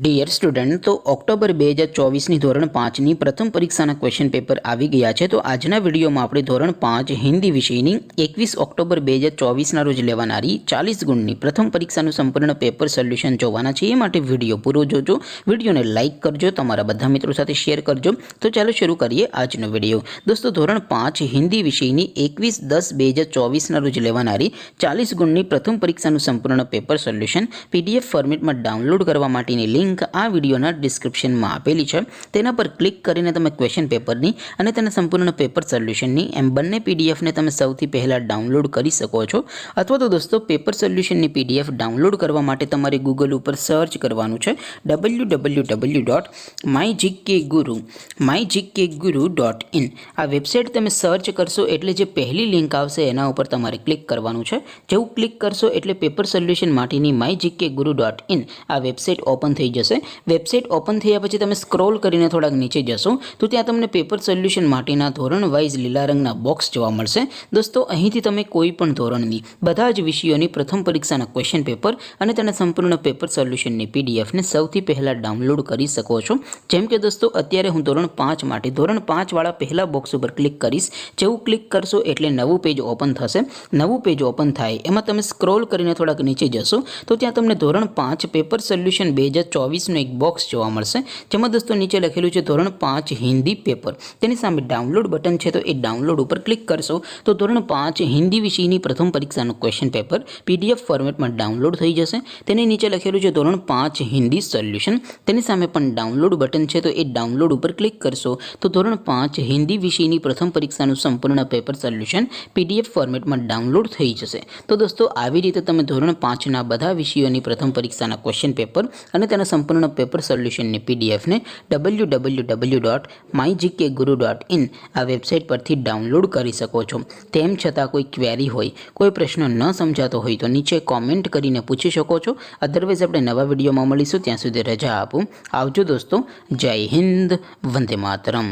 Dear student, તો October 2024ની ધોરણ 5ની પ્રથમ પરીક્ષાના ક્વેશ્ચન પેપર આવી ગયા છે. તો આજના વિડીયોમાં આપણે ધોરણ 5 હિન્દી વિષયની 21 ઓક્ટોબર 2024ના રોજ લેવાનારી 40 ગુણની પ્રથમ પરીક્ષાનું સંપૂર્ણ પેપર સોલ્યુશન જોવાના છે. એ માટે વિડીયો પૂરો જોજો, વિડીયોને લાઇક કરજો, તમારા બધા મિત્રો સાથે શેર કરજો. તો ચાલો શરૂ કરીએ આજનો વિડીયો. દોસ્તો, ધોરણ 5 હિન્દી વિષયની 21/10/2024ના રોજ લેવાનારી 40 ગુણની પ્રથમ પરીક્ષાનું સંપૂર્ણ પેપર સોલ્યુશન PDF ફોર્મેટમાં ડાઉનલોડ કરવા માટેની લિંક આ વિડીયોના ડિસ્ક્રિપ્શનમાં આપેલી છે. તેના પર ક્લિક કરીને તમે ક્વેશ્ચન પેપરની અને તેના સંપૂર્ણ પેપર સોલ્યુશનની એમ બંને પીડીએફને તમે સૌથી પહેલાં ડાઉનલોડ કરી શકો છો. અથવા તો દોસ્તો, પેપર સોલ્યુશનની PDF ડાઉનલોડ કરવા માટે તમારે ગૂગલ ઉપર સર્ચ કરવાનું છે www.mygkguru.in. આ વેબસાઇટ તમે સર્ચ કરશો એટલે જે પહેલી લિંક આવશે એના ઉપર તમારે ક્લિક કરવાનું છે. જેવું ક્લિક કરશો એટલે પેપર સોલ્યુશન માટેની mygkguru.in આ વેબસાઇટ ઓપન થઈ જશે. વેબસાઇટ ઓપન થયા પછી તમે સ્ક્રોલ કરીને થોડાક નીચે જશો તો ત્યાં તમને પેપર સોલ્યુશન માટેના ધોરણ વાઇઝ લીલા રંગના બોક્સ જોવા મળશે. દોસ્તો, અહીંથી તમે કોઈ પણ ધોરણની બધા જ વિષયોની પ્રથમ પરીક્ષાના ક્વેશ્ચન પેપર અને તેના સંપૂર્ણ પેપર સોલ્યુશનની PDFને સૌથી પહેલાં ડાઉનલોડ કરી શકો છો. જેમ કે દોસ્તો, અત્યારે હું ધોરણ 5 માટે ધોરણ 5 વાળા પહેલા બોક્સ ઉપર ક્લિક કરીશ. જેવું ક્લિક કરશો એટલે નવું પેજ ઓપન થશે. નવું પેજ ઓપન થાય એમાં તમે સ્ક્રોલ કરીને થોડાક નીચે જશો તો ત્યાં તમને ધોરણ 5 પેપર સોલ્યુશન 2024નું એક બોક્સ જોવા મળશે. જેમાં દોસ્તો નીચે લખેલું છે ધોરણ 5 હિન્દી પેપર. તેની સામે ડાઉનલોડ બટન છે, તો એ ડાઉનલોડ ઉપર ક્લિક કરશો તો ધોરણ 5 હિન્દી વિષયની પ્રથમ પરીક્ષાનું ક્વેશ્ચન પેપર PDF ફોર્મેટમાં ડાઉનલોડ થઈ જશે. તેની નીચે લખેલું છે ધોરણ 5 હિન્દી સોલ્યુશન. તેની સામે પણ ડાઉનલોડ બટન છે, તો એ ડાઉનલોડ ઉપર ક્લિક કરશો તો ધોરણ 5 હિન્દી વિષયની પ્રથમ પરીક્ષાનું સંપૂર્ણ પેપર સોલ્યુશન PDF ફોર્મેટમાં ડાઉનલોડ થઈ જશે. તો દોસ્તો, આવી રીતે તમે ધોરણ 5ના બધા વિષયોની પ્રથમ પરીક્ષાના ક્વેશ્ચન પેપર અને તેના સંપૂર્ણ પેપર સોલ્યુશનની PDFને www.mygkguru.in આ વેબસાઇટ પરથી ડાઉનલોડ કરી શકો છો. તેમ છતાં કોઈ ક્વેરી હોય, કોઈ પ્રશ્ન ન સમજાતો હોય તો નીચે કોમેન્ટ કરીને પૂછી શકો છો. અધરવાઇઝ આપણે નવા વિડીયોમાં મળીશું. ત્યાં સુધી રજા આપું. આવજો દોસ્તો. જય હિન્દ. વંદે માતરમ.